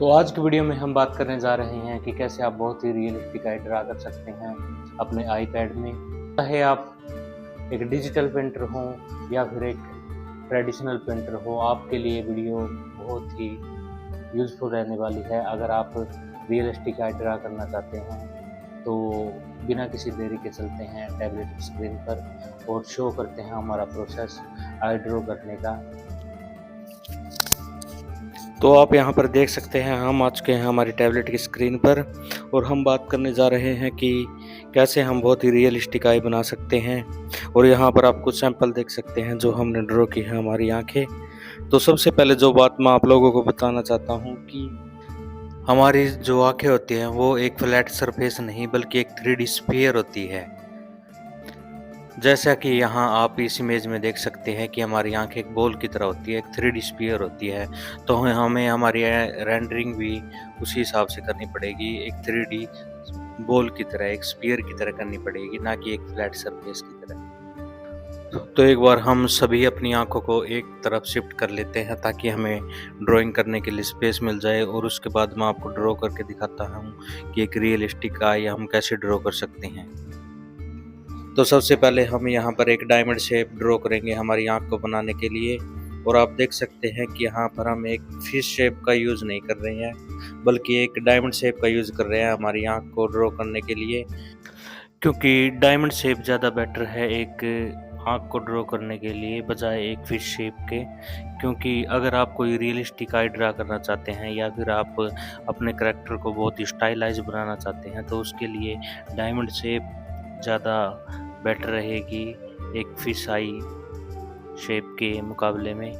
तो आज की वीडियो में हम बात करने जा रहे हैं कि कैसे आप बहुत ही रियलिस्टिक आई ड्रा कर सकते हैं अपने आईपैड में। चाहे आप एक डिजिटल पेंटर हो या फिर एक ट्रेडिशनल पेंटर हो, आपके लिए वीडियो बहुत ही यूज़फुल रहने वाली है। अगर आप रियलिस्टिक आई ड्रा करना चाहते हैं तो बिना किसी देरी के चलते हैं टैबलेट स्क्रीन पर और शो करते हैं हमारा प्रोसेस आई ड्रा करने का। तो आप यहाँ पर देख सकते हैं हम आ चुके हैं हमारी टैबलेट की स्क्रीन पर और हम बात करने जा रहे हैं कि कैसे हम बहुत ही रियलिस्टिक आई बना सकते हैं। और यहाँ पर आप कुछ सैंपल देख सकते हैं जो हमने ड्रॉ की है हमारी आंखें। तो सबसे पहले जो बात मैं आप लोगों को बताना चाहता हूँ कि हमारी जो आंखें होती हैं वो एक फ्लैट सरफेस नहीं बल्कि एक 3D स्फीयर होती है। जैसा कि यहाँ आप इस इमेज में देख सकते हैं कि हमारी आंख एक बॉल की तरह होती है, एक 3D स्फीयर होती है। तो हमें हमारी रेंडरिंग भी उसी हिसाब से करनी पड़ेगी, एक 3D बॉल की तरह, एक स्फीयर की तरह करनी पड़ेगी, ना कि एक फ्लैट सरफेस की तरह। तो एक बार हम सभी अपनी आंखों को एक तरफ शिफ्ट कर लेते हैं ताकि हमें ड्राइंग करने के लिए स्पेस मिल जाए, और उसके बाद मैं आपको ड्रॉ करके दिखाता हूँ कि एक रियलिस्टिक आई हम कैसे ड्रॉ कर सकते हैं। तो सबसे पहले हम यहाँ पर एक डायमंड शेप ड्रॉ करेंगे हमारी आँख को बनाने के लिए। और आप देख सकते हैं कि यहाँ पर हम एक फिश शेप का यूज़ नहीं कर रहे हैं बल्कि एक डायमंड शेप का यूज़ कर रहे हैं हमारी आँख को ड्रॉ करने के लिए, क्योंकि डायमंड शेप ज़्यादा बेटर है एक आँख को ड्रॉ करने के लिए बजाय एक फिश शेप के। क्योंकि अगर आप कोई रियलिस्टिक आई ड्रा करना चाहते हैं या फिर आप अपने करैक्टर को बहुत ही स्टाइलाइज बनाना चाहते हैं तो उसके लिए डायमंड शेप ज़्यादा बेटर रहेगी एक फिश आई शेप के मुकाबले में।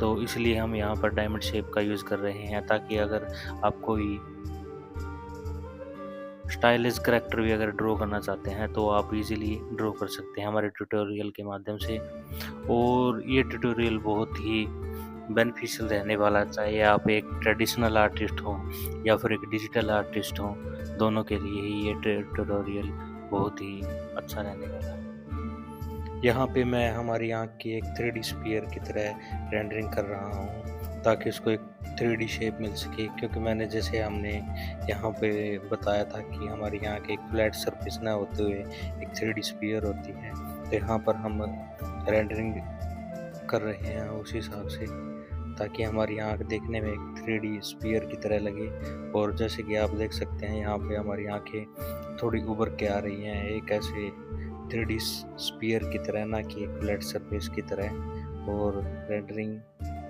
तो इसलिए हम यहाँ पर डायमंड शेप का यूज़ कर रहे हैं ताकि अगर आप कोई स्टाइलिश करैक्टर भी अगर ड्रॉ करना चाहते हैं तो आप इजीली ड्रॉ कर सकते हैं हमारे ट्यूटोरियल के माध्यम से। और ये ट्यूटोरियल बहुत ही बेनिफिशियल रहने वाला, चाहे आप एक ट्रेडिशनल आर्टिस्ट हो या फिर एक डिजिटल आर्टिस्ट हो, दोनों के लिए ही ये ट्यूटोरियल बहुत ही अच्छा रहने वाला है। यहाँ पे मैं हमारी आँख की एक 3D स्फीयर की तरह रेंडरिंग कर रहा हूँ ताकि उसको एक 3D शेप मिल सके, क्योंकि मैंने जैसे हमने यहाँ पे बताया था कि हमारी आँख एक फ्लैट सरफेस ना होते हुए एक 3D स्फीयर होती है। तो यहाँ पर हम रेंडरिंग कर रहे हैं उस हिसाब से ताकि हमारी आँख देखने में एक 3D स्फीयर की तरह लगे। और जैसे कि आप देख सकते हैं यहाँ पे हमारी आँखें थोड़ी उभर के आ रही हैं एक ऐसे 3D स्फीयर की तरह, ना कि एक फ्लैट सरफेस की तरह। और रेंडरिंग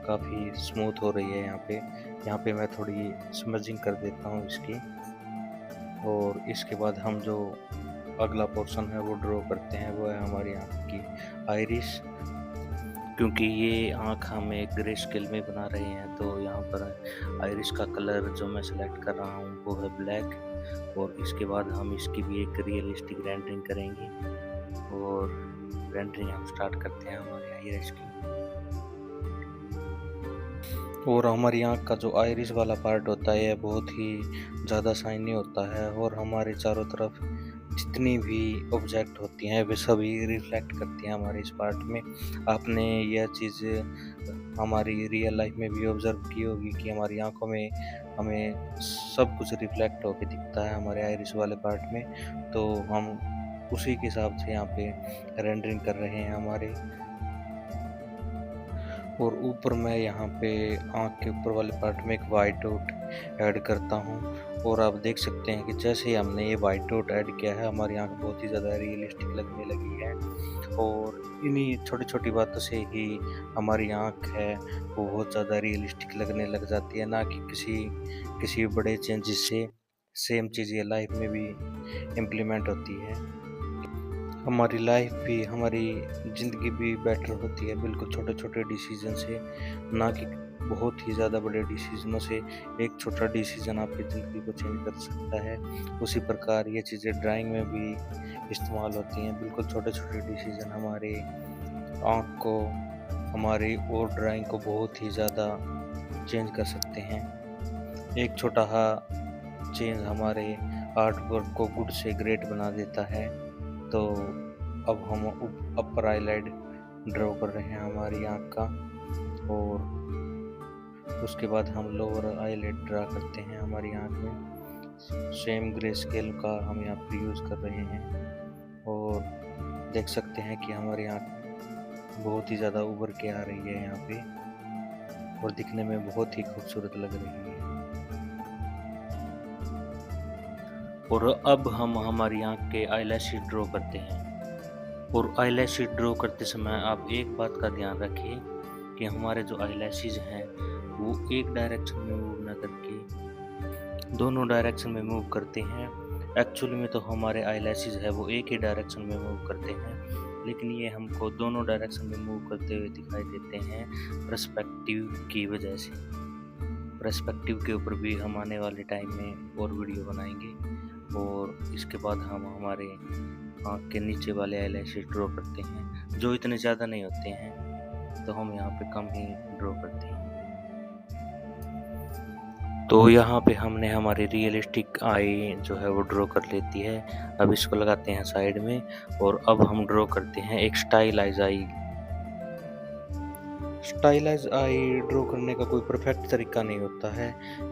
काफ़ी स्मूथ हो रही है यहाँ पे मैं थोड़ी स्मजिंग कर देता हूँ इसकी। और इसके बाद हम जो अगला पोर्शन है वो ड्रॉ करते हैं, वो है हमारी आँख की आइरिस। क्योंकि ये आँख हम एक ग्रे स्केल में बना रहे हैं तो यहाँ पर आइरिस का कलर जो मैं सेलेक्ट कर रहा हूँ वो है ब्लैक। और इसके बाद हम इसकी भी एक रियलिस्टिक रेंडरिंग करेंगे। और रेंडरिंग हम स्टार्ट करते हैं हमारे आइरिस की। और हमारी आँख का जो आइरिस वाला पार्ट होता है बहुत ही ज़्यादा शाइनी होता है, और हमारे चारों तरफ जितनी भी ऑब्जेक्ट होती हैं वे सभी रिफ्लेक्ट करती हैं हमारे इस पार्ट में। आपने यह चीज़ हमारी रियल लाइफ में भी ऑब्जर्व की होगी कि हमारी आंखों में हमें सब कुछ रिफ्लेक्ट होकर दिखता है हमारे आइरिस वाले पार्ट में। तो हम उसी के हिसाब से यहाँ पे रेंडरिंग कर रहे हैं हमारे। और ऊपर मैं यहाँ पे आँख के ऊपर वाले पार्ट में एक वाइट डॉट ऐड करता हूँ। और आप देख सकते हैं कि जैसे ही हमने ये वाइट डॉट ऐड किया है हमारी आँख बहुत ही ज़्यादा रियलिस्टिक लगने लगी है। और इन्हीं छोटी छोटी बातों से ही हमारी आँख है वो बहुत ज़्यादा रियलिस्टिक लगने लग जाती है, ना कि किसी बड़े चेंजेस से सेम चीज़ ये लाइफ में भी इम्प्लीमेंट होती है। हमारी लाइफ भी, हमारी ज़िंदगी भी बेटर होती है बिल्कुल छोटे छोटे डिसीजन से, ना कि बहुत ही ज़्यादा बड़े डिसीजनों से। एक छोटा डिसीजन आपकी ज़िंदगी को चेंज कर सकता है। उसी प्रकार ये चीज़ें ड्राइंग में भी इस्तेमाल होती हैं। बिल्कुल छोटे छोटे डिसीजन हमारे आँख को, हमारी और ड्राइंग को बहुत ही ज़्यादा चेंज कर सकते हैं। एक छोटा चेंज हमारे आर्ट वर्क को गुड से ग्रेट बना देता है। तो अब हम अपर आईलाइड ड्रॉ कर रहे हैं हमारी आँख का। और उसके बाद हम लोअर आईलेट ड्रा करते हैं हमारी आँख में। सेम ग्रे स्केल का हम यहाँ पर यूज़ कर रहे हैं और देख सकते हैं कि हमारी आँख बहुत ही ज़्यादा उभर के आ रही है यहाँ पे और दिखने में बहुत ही खूबसूरत लग रही है। और अब हम हमारी आँख के आईलैशेस ड्रॉ करते हैं। और आईलैशेस ड्रॉ करते समय आप एक बात का ध्यान रखें कि हमारे जो आईलैशेस हैं वो एक डायरेक्शन में मूव ना करके दोनों डायरेक्शन में मूव करते हैं। एक्चुअली में तो हमारे आईलैशेस है वो एक ही डायरेक्शन में मूव करते हैं, लेकिन ये हमको दोनों डायरेक्शन में मूव करते हुए दिखाई देते हैं पर्सपेक्टिव की वजह से। पर्सपेक्टिव के ऊपर भी हम आने वाले टाइम में और वीडियो बनाएंगे। और इसके बाद हम हमारे आँख के नीचे वाले आईलैशेस ड्रॉ करते हैं, जो इतने ज़्यादा नहीं होते हैं, तो हम यहाँ पे कम ही ड्रॉ करते हैं। तो यहाँ पे हमने हमारी रियलिस्टिक आई जो है वो ड्रॉ कर लेती है। अब इसको लगाते हैं साइड में और अब हम ड्रॉ करते हैं एक stylise I. Stylise I draw करने का कोई परफेक्ट तरीका नहीं होता है,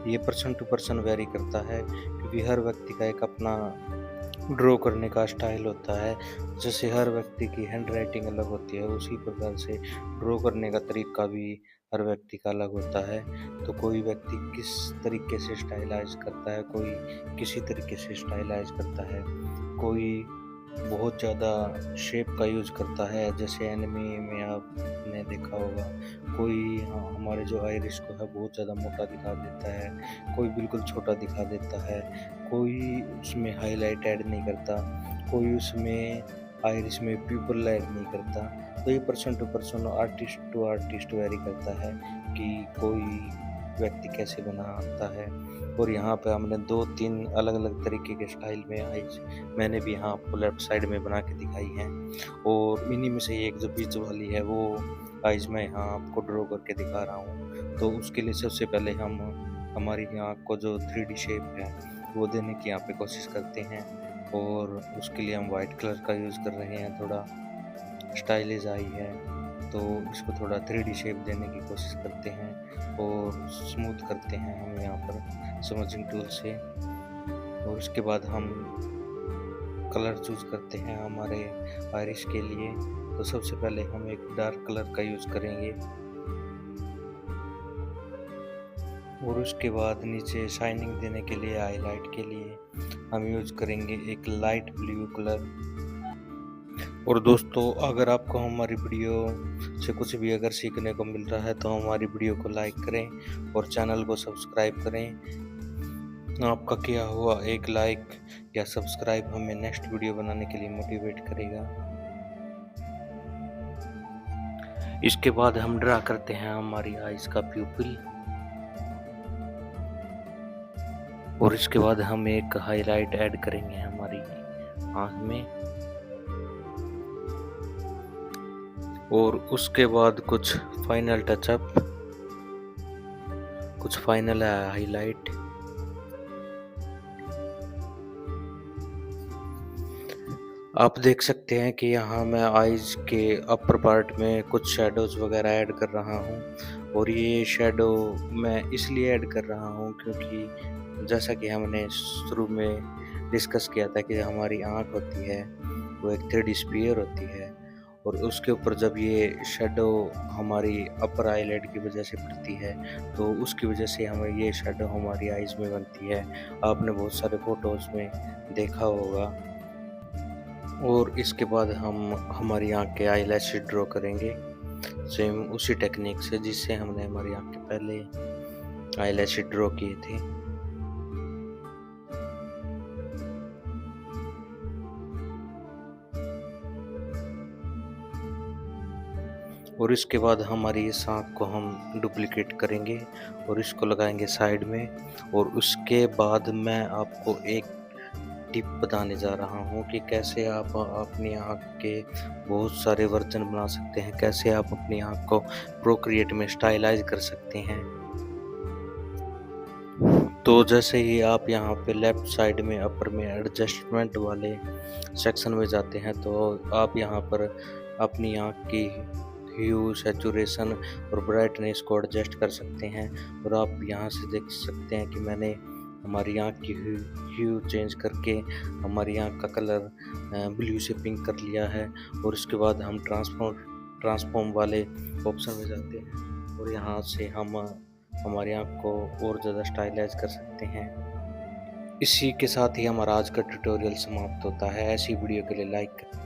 ये पर्सन टू पर्सन वेरी करता है, क्योंकि हर व्यक्ति का एक अपना ड्रॉ करने का स्टाइल होता है। जैसे हर व्यक्ति की हैंड राइटिंग अलग होती है, उसी प्रकार से ड्रॉ करने का तरीका भी हर व्यक्ति का अलग होता है। तो कोई व्यक्ति किस तरीके से स्टाइलाइज करता है, कोई किसी तरीके से स्टाइलाइज करता है, कोई बहुत ज़्यादा शेप का यूज़ करता है, जैसे एनिमे में आपने देखा होगा। कोई हमारे जो आइरिस को है बहुत ज़्यादा मोटा दिखा देता है, कोई बिल्कुल छोटा दिखा देता है, कोई उसमें हाईलाइट ऐड नहीं करता, कोई उसमें आइरिस में प्यूपल ऐड नहीं करता। तो ये person to person, artist to artist vary करता है कि कोई व्यक्ति कैसे बनाता है। और यहाँ पे हमने 2-3 अलग अलग तरीके के स्टाइल में आइज मैंने भी यहाँ आपको लेफ्ट साइड में बना के दिखाई है। और इन्हीं में से एक जो बीच वाली है वो आइज मैं यहाँ आपको ड्रॉ करके दिखा रहा हूँ। तो उसके लिए सबसे पहले हम हमारी आँख को जो 3D शेप है वो देने की यहाँ पे कोशिश करते हैं। और उसके लिए हम वाइट कलर का यूज़ कर रहे हैं, थोड़ा स्टाइलिश आई है तो इसको थोड़ा 3D शेप देने की कोशिश करते हैं और स्मूथ करते हैं हम यहाँ पर स्मूथिंग टूल से। और उसके बाद हम कलर चूज करते हैं हमारे आइरिस के लिए। तो सबसे पहले हम एक डार्क कलर का यूज़ करेंगे और उसके बाद नीचे शाइनिंग देने के लिए हाईलाइट के लिए हम यूज़ करेंगे एक लाइट ब्लू कलर। और दोस्तों, अगर आपको हमारी वीडियो से कुछ भी अगर सीखने को मिल रहा है तो हमारी वीडियो को लाइक करें और चैनल को सब्सक्राइब करें। आपका किया हुआ एक लाइक या सब्सक्राइब हमें नेक्स्ट वीडियो बनाने के लिए मोटिवेट करेगा। इसके बाद हम ड्रा करते हैं हमारी आइज का प्यूपिल और इसके बाद हम एक हाईलाइट ऐड करेंगे हमारी आँख में। और उसके बाद कुछ फाइनल टचअप, कुछ फाइनल हाईलाइट। आप देख सकते हैं कि यहाँ मैं आइज के अपर पार्ट में कुछ शेडोज वगैरह ऐड कर रहा हूँ। और ये शेडो मैं इसलिए ऐड कर रहा हूँ क्योंकि जैसा कि हमने शुरू में डिस्कस किया था कि हमारी आँख होती है वो एक 3D स्फीयर होती है और उसके ऊपर जब ये शेडो हमारी अपर आईलिड की वजह से पड़ती है तो उसकी वजह से हमें ये शेडो हमारी आइज़ में बनती है। आपने बहुत सारे फोटोज़ में देखा होगा। और इसके बाद हम हमारी आँख के आईलैशेस ड्रॉ करेंगे सेम उसी टेक्निक से जिससे हमने हमारी आँख के पहले आईलैशेस ड्रॉ किए थे। और इसके बाद हमारी इस आँख को हम डुप्लीकेट करेंगे और इसको लगाएंगे साइड में। और उसके बाद मैं आपको एक टिप बताने जा रहा हूँ कि कैसे आप अपनी आँख के बहुत सारे वर्जन बना सकते हैं, कैसे आप अपनी आँख को प्रोक्रिएट में स्टाइलाइज कर सकते हैं। तो जैसे ही आप यहाँ पे लेफ्ट साइड में अपर में एडजस्टमेंट वाले सेक्शन में जाते हैं तो आप यहाँ पर अपनी आँख की ह्यू, सैचुरेशन और ब्राइटनेस को एडजस्ट कर सकते हैं। और आप यहाँ से देख सकते हैं कि मैंने हमारी आँख की ह्यू चेंज करके हमारी आँख का कलर ब्लू से पिंक कर लिया है। और उसके बाद हम ट्रांसफॉर्म वाले ऑप्शन में जाते हैं और यहाँ से हम हमारी आँख को और ज़्यादा स्टाइलाइज कर सकते हैं। इसी के साथ ही हमारा आज का ट्यूटोरियल समाप्त होता है। ऐसी वीडियो के लिए लाइक करें।